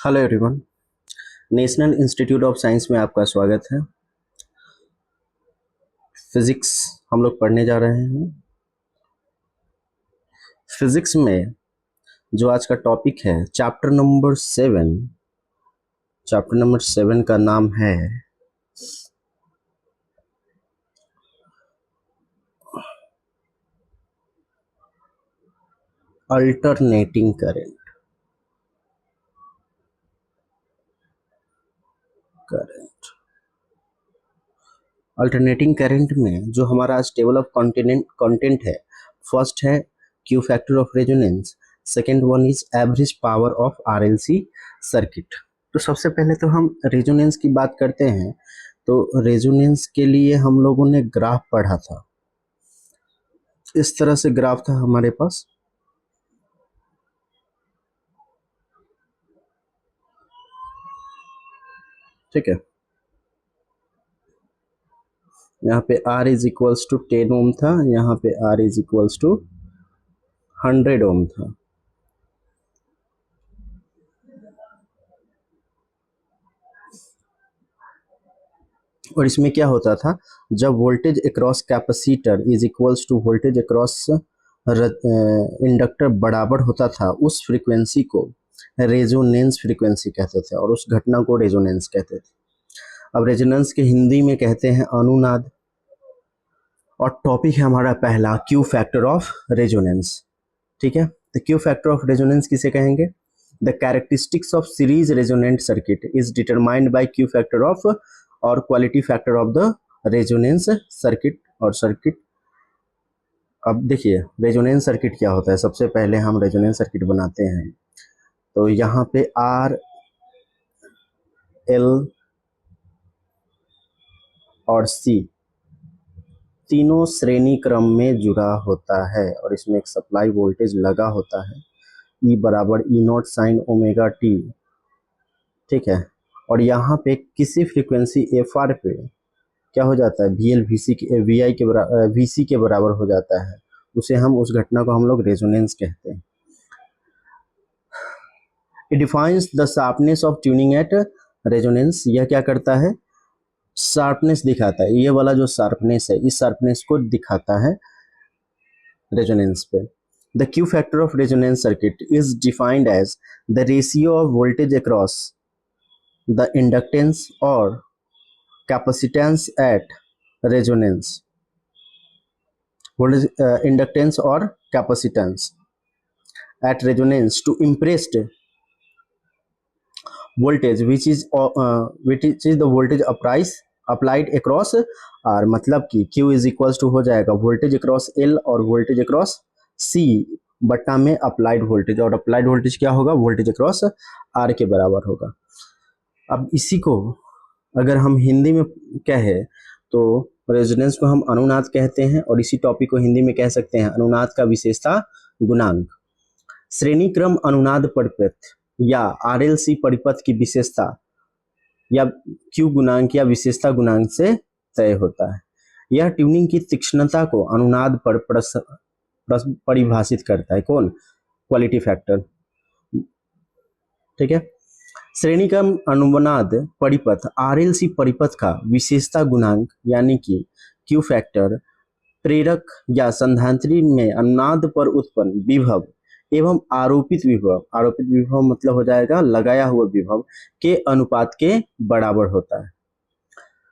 Hello everyone. National institute of science में आपका स्वागत है। फिजिक्स हम लोग पढ़ने जा रहे हैं। फिजिक्स में जो आज का टॉपिक है चैप्टर नंबर 7 का नाम है अल्टरनेटिंग करंट। अल्टरनेटिंग करंट में जो हमारा आज टेबल ऑफ कंटेंट है, फर्स्ट है Q factor of resonance, second one is average power of RLC circuit. तो सबसे पहले तो हम रेजोनेंस की बात करते हैं। तो रेजोनेंस के लिए हम लोगों ने ग्राफ पढ़ा था। इस तरह से ग्राफ था हमारे पास। ठीक है, यहाँ पे R is equals to 10 ohm था, यहाँ पे R is equals to 100 ohm था। और इसमें क्या होता था, जब voltage across capacitor is equals to voltage across inductor बराबर होता था, उस फ्रीक्वेंसी को रेजोनेंस फ्रीक्वेंसी कहते थे और उस घटना को रेजोनेंस कहते थे। अब रेजोनेंस के हिंदी में कहते हैं अनुनाद। और टॉपिक है हमारा पहला क्यू फैक्टर ऑफ रेजोनेंस। ठीक है, तो क्यू फैक्टर ऑफ रेजोनेंस किसे कहेंगे? The characteristics of series resonant circuit is determined by Q factor of और quality factor of the resonance circuit. और सर्किट, अब देखिए रेजोनेंस सर्किट क्या होता है। सबसे पहले हम रेजोनेंस सर्किट बनाते हैं। तो यहाँ पे आर एल और सी तीनों श्रेणी क्रम में जुड़ा होता है और इसमें एक सप्लाई वोल्टेज लगा होता है, E बराबर E0 साइन ओमेगा टी। ठीक है, और यहाँ पे किसी फ्रीक्वेंसी FR पे क्या हो जाता है, VL VC के बराबर हो जाता है। उसे हम, उस घटना को हम लोग रेजोनेंस कहते हैं। It defines the sharpness of tuning at resonance. यह क्या करता है, शार्पनेस दिखाता है। ये वाला जो शार्पनेस है, इस शार्पनेस को दिखाता है रेजोनेंस पे। The Q factor of resonance circuit is defined as the ratio of voltage across the inductance और capacitance at resonance. Voltage inductance और capacitance at resonance to impressed voltage which is the voltage applied across R। मतलब कि Q is equals to हो जाएगा voltage across L और voltage across C बट्टा में applied voltage. और अप्लाइड वोल्टेज क्या होगा, वोल्टेज अक्रॉस R के बराबर होगा। अब इसी को अगर हम हिंदी में कहे तो रेजोनेंस को हम अनुनाद कहते हैं और इसी टॉपिक को हिंदी में कह सकते हैं अनुनाद का विशेषता गुणांक। श्रेणी क्रम अनुनाद परिपथ या RLC परिपथ की विशेषता या Q गुणांक या विशेषता गुणांक से तय होता है। यह ट्यूनिंग की तीक्ष्णता को अनुनाद पर परिभाषित करता है। कौन? Quality factor. ठीक है, श्रेणी क्रम अनुनाद परिपथ RLC परिपथ का विशेषता गुणांक यानी कि Q फैक्टर प्रेरक या संधारित्री में अनुनाद पर उत्पन्न विभव एवं आरोपित विभव मतलब हो जाएगा लगाया हुआ विभव के अनुपात के बराबर होता है।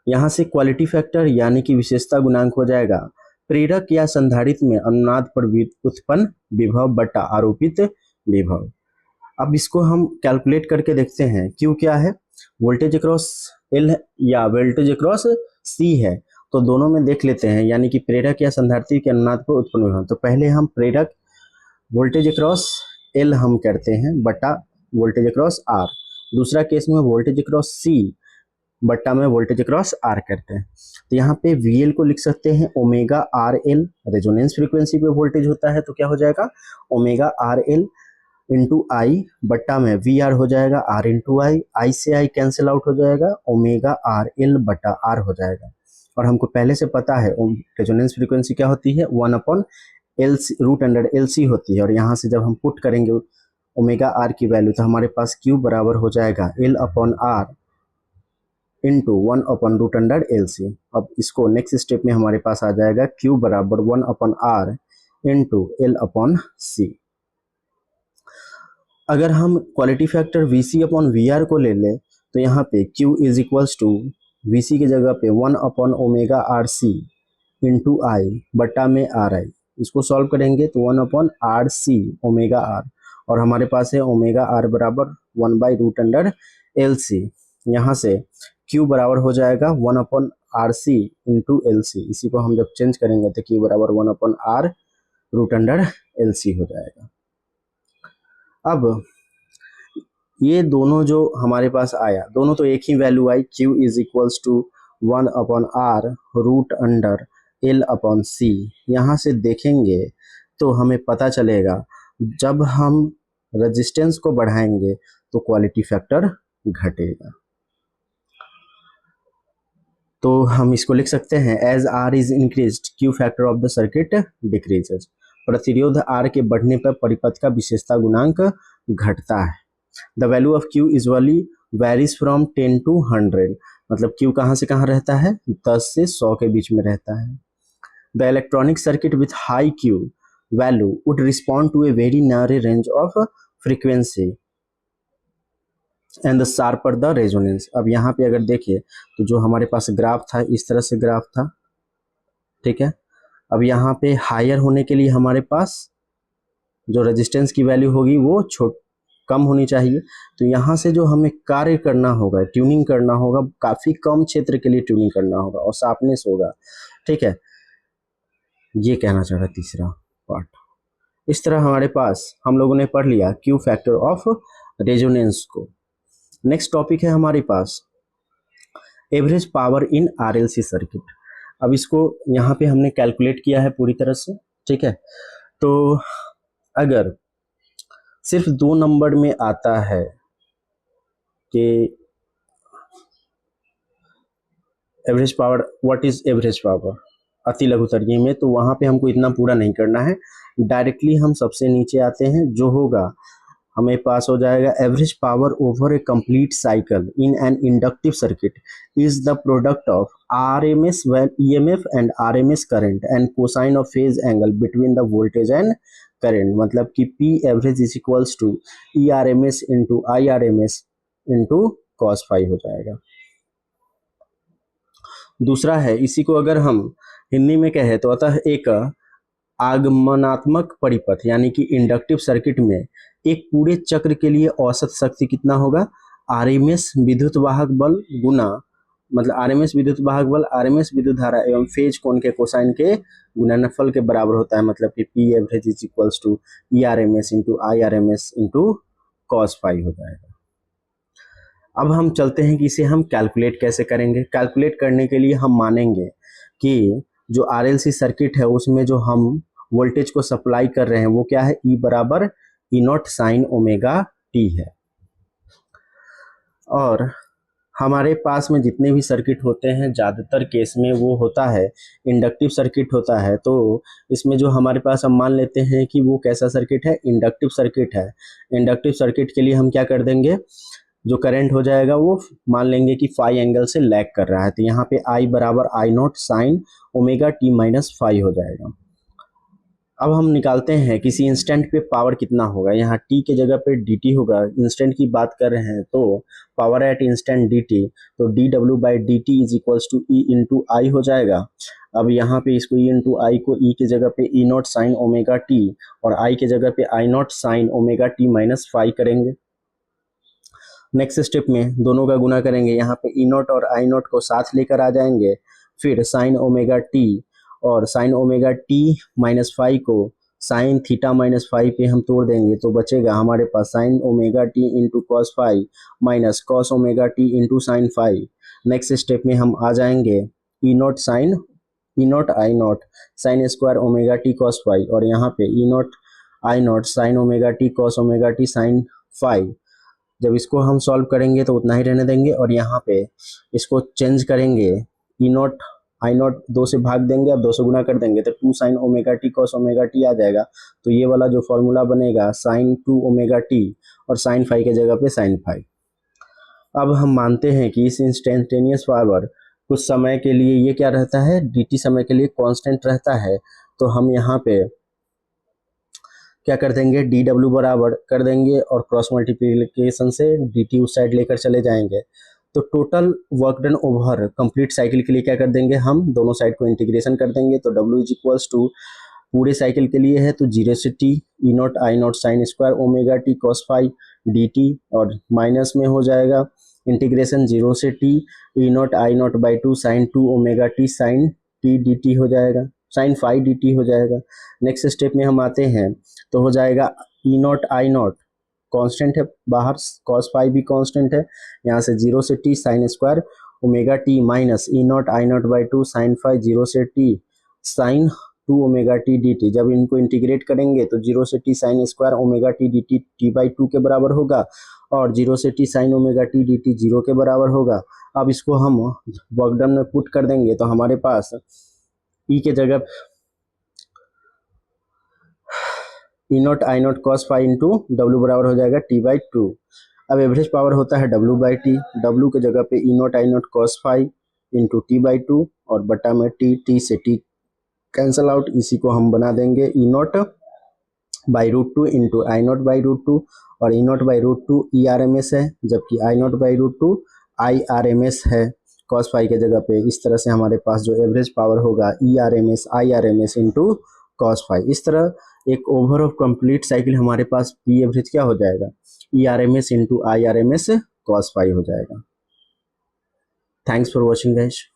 यहाँ से क्वालिटी फैक्टर यानी कि विशेषता गुणांक हो जाएगा प्रेरक या संधारित्र में अनुनाद पर उत्पन्न विभव बटा आरोपित विभव। अब इसको हम कैलकुलेट करके देखते हैं। क्यू क्या है, वोल्टेज अक्रॉस L या वोल्टेज अक्रॉस C है, तो दोनों में देख लेते हैं। यानी कि प्रेरक या संधारित्री के अनुनाद पर उत्पन्न विभव। तो पहले हम प्रेरक वोल्टेज अक्रॉस L हम करते हैं बटा वोल्टेज अक्रॉस R। दूसरा केस में वोल्टेज अक्रॉस C बट्टा में वोल्टेज अक्रॉस R करते हैं। तो यहाँ पे VL को लिख सकते हैं ओमेगा RL, रेजोनेंस फ्रीक्वेंसी पे वोल्टेज होता है तो क्या हो जाएगा ओमेगा RL इंटू आई बट्टा में VR हो जाएगा R इंटू आई से आई कैंसिल आउट हो जाएगा, ओमेगा RL बटा R हो जाएगा। और हमको पहले से पता है रेजोनेंस फ्रीक्वेंसी क्या होती है, 1/LC √LC होती है। और यहाँ से जब हम पुट करेंगे ओमेगा आर की वैल्यू, तो हमारे पास क्यू बराबर हो जाएगा L upon are into 1/√LC। अब इसको नेक्स्ट स्टेप में हमारे पास आ जाएगा क्यू बराबर 1/r इंटू एल अपॉन सी। अगर हम quality factor VC upon VR को ले लें तो यहाँ पे Q is equals to VC की जगह पे 1/ओमेगा RC इंटू आई बट्टा में RI। इसको सॉल्व करेंगे तो 1/RC ओमेगा आर, और हमारे पास है ओमेगा आर बराबर 1/√LC। यहाँ से Q बराबर हो जाएगा 1/RC इंटू LC। इसी को हम जब चेंज करेंगे तो Q बराबर 1/R√LC हो जाएगा। अब ये दोनों जो हमारे पास आया, दोनों तो एक ही वैल्यू आई, Q is equals to 1/R√LC। यहाँ से देखेंगे तो हमें पता चलेगा जब हम रेजिस्टेंस को बढ़ाएंगे तो क्वालिटी फैक्टर घटेगा। तो हम इसको लिख सकते हैं as R is increased Q factor of the circuit decreases. प्रतिरोध R के बढ़ने पर परिपथ का विशेषता गुणांक घटता है। The value of Q usually varies from 10 to 100। मतलब Q कहाँ से कहाँ रहता है, 10 से 100 के बीच में रहता है। The electronic circuit with high Q value would respond to a very narrow range of frequency and the sharper the resonance. अब यहाँ पे अगर देखिए तो जो हमारे पास ग्राफ था इस तरह से ग्राफ था, ठीक है। अब यहाँ पे हायर होने के लिए हमारे पास जो रेजिस्टेंस की वैल्यू होगी वो कम होनी चाहिए। तो यहाँ से जो हमें कार्य करना होगा, ट्यूनिंग करना होगा, काफी कम क्षेत्र के लिए ट्यूनिंग करना होगा और शार्पनेस होगा, ठीक है। ये कहना चाह रहा तीसरा पार्ट। इस तरह हमारे पास हम लोगों ने पढ़ लिया क्यू फैक्टर ऑफ रेजोनेंस को। नेक्स्ट टॉपिक है हमारे पास average power in RLC circuit. अब इसको यहाँ पे हमने कैलकुलेट किया है पूरी तरह से, ठीक है। तो अगर सिर्फ 2 नंबर में आता है कि average power, what is average power अति लघु तरजीह में, तो वहां पे हमको इतना पूरा नहीं करना है, डायरेक्टली हम सबसे नीचे आते हैं। जो होगा हमें पास हो जाएगा average power over a complete cycle in an inductive circuit is the product of RMS EMF and RMS current and cosine of phase angle between the voltage and current. मतलब कि P average is equals to ERMS into IRMS into cos phi हो जाएगा। दूसरा है, इसी को अगर हम हिंदी में कहें तो अतः एक आगमनात्मक परिपथ यानी कि इंडक्टिव सर्किट में एक पूरे चक्र के लिए औसत शक्ति कितना होगा, RMS विद्युत वाहक बल गुना, मतलब RMS विद्युत वाहक बल RMS विद्युत धारा एवं फेज कोण के कोसाइन के गुणनफल के बराबर होता है। मतलब कि P average is equals to ERMS into IRMS into cos phi हो जाएगा। अब हम चलते हैं कि इसे हम कैलकुलेट कैसे करेंगे। कैलकुलेट करने के लिए हम मानेंगे कि जो RLC सर्किट है उसमें जो हम वोल्टेज को सप्लाई कर रहे हैं वो क्या है, E बराबर E0 साइन ओमेगा T है। और हमारे पास में जितने भी सर्किट होते हैं ज़्यादातर केस में वो होता है इंडक्टिव सर्किट होता है। तो इसमें जो हमारे पास हम मान लेते हैं कि वो कैसा सर्किट है, इंडक्टिव सर्किट है। इंडक्टिव सर्किट के लिए हम क्या कर देंगे, जो करंट हो जाएगा वो मान लेंगे कि फाई एंगल से लैग कर रहा है। तो यहाँ पे I बराबर I0 sine omega T minus phi हो जाएगा। अब हम निकालते हैं किसी इंस्टेंट पे पावर कितना होगा। यहाँ T के जगह पे dt होगा, इंस्टेंट की बात कर रहे हैं तो पावर एट इंस्टेंट dt, तो dw by dt is equals to E into I हो जाएगा। अब यहाँ पे इसको E इंटू आई को E के जगह पे E0 साइन ओमेगा T और I के जगह पे I0 sine omega T minus phi करेंगे। नेक्स्ट स्टेप में दोनों का गुना करेंगे, यहाँ पे E0 और I0 को साथ लेकर आ जाएंगे, फिर साइन ओमेगा T और sine omega T minus phi को साइन थीटा माइनस फाई पे हम तोड़ देंगे तो बचेगा हमारे पास sine omega T into cos phi minus cos omega T into sine phi. Next step में हम आ जाएंगे E0 sine E0 I0 sine square omega T cos phi और यहाँ पे E0 I0 sine omega T cos omega T sine phi. जब इसको हम सॉल्व करेंगे तो उतना ही रहने देंगे और यहाँ पे इसको चेंज करेंगे E0 आई नॉट 2 से भाग देंगे और 2 से गुना कर देंगे तो 2 sine omega T cos omega T आ जाएगा। तो ये वाला जो फॉर्मूला बनेगा साइन 2 ओमेगा टी और साइन फाई के जगह पे साइन फाई। अब हम मानते हैं कि इस इंस्टेंटेनियस पावर कुछ समय के लिए ये क्या रहता है, dt समय के लिए कांस्टेंट रहता है। तो हम यहाँ पे क्या कर देंगे, dw बराबर कर देंगे और क्रॉस मल्टीप्लिकेशन से dt उस साइड लेकर चले जाएंगे। तो total work done over complete cycle के लिए क्या कर देंगे, हम दोनों साइड को इंटीग्रेशन कर देंगे। तो w इज इक्वल्स टू पूरे साइकिल के लिए है तो 0 से t E naught I naught sine square omega T cos phi dt और माइनस में हो जाएगा इंटीग्रेशन 0 से t E naught I naught by 2 sine 2 omega t sine t dt हो जाएगा, साइन फाई dt हो जाएगा। नेक्स्ट स्टेप में हम आते हैं तो हो जाएगा ई नॉट आई नॉट कांस्टेंट है बाहर, कॉस फाई भी कांस्टेंट है, यहाँ से 0 से t sine square omega t minus E naught I naught by 2 sine phi 0 से t sine 2 omega t d t. जब इनको इंटीग्रेट करेंगे तो 0 से t sine square omega t d t t by 2 के बराबर होगा और 0 से t sine omega t d t 0 के बराबर होगा। अब इसको हम वर्क डन में पुट कर देंगे तो हमारे पास ई के जगह E naught I naught cos phi into W बराबर हो जाएगा t बाई 2। अब एवरेज पावर होता है w बाई टी, w के जगह पे E naught I naught cos phi into T by 2 और बटा में t से t कैंसल आउट, इसी को हम बना देंगे E naught by root 2 into I naught by root 2 और E naught by root 2 E R M S है जबकि I naught by root 2 I R M S है कॉस फाई के जगह पे। इस तरह से हमारे पास जो एवरेज पावर होगा E R M S I R M S into cos phi. इस तरह एक ओवर ऑफ कंप्लीट साइकिल हमारे पास पी एवरेज क्या हो जाएगा, E R M S into I R M S cos phi हो जाएगा। Thanks for watching guys.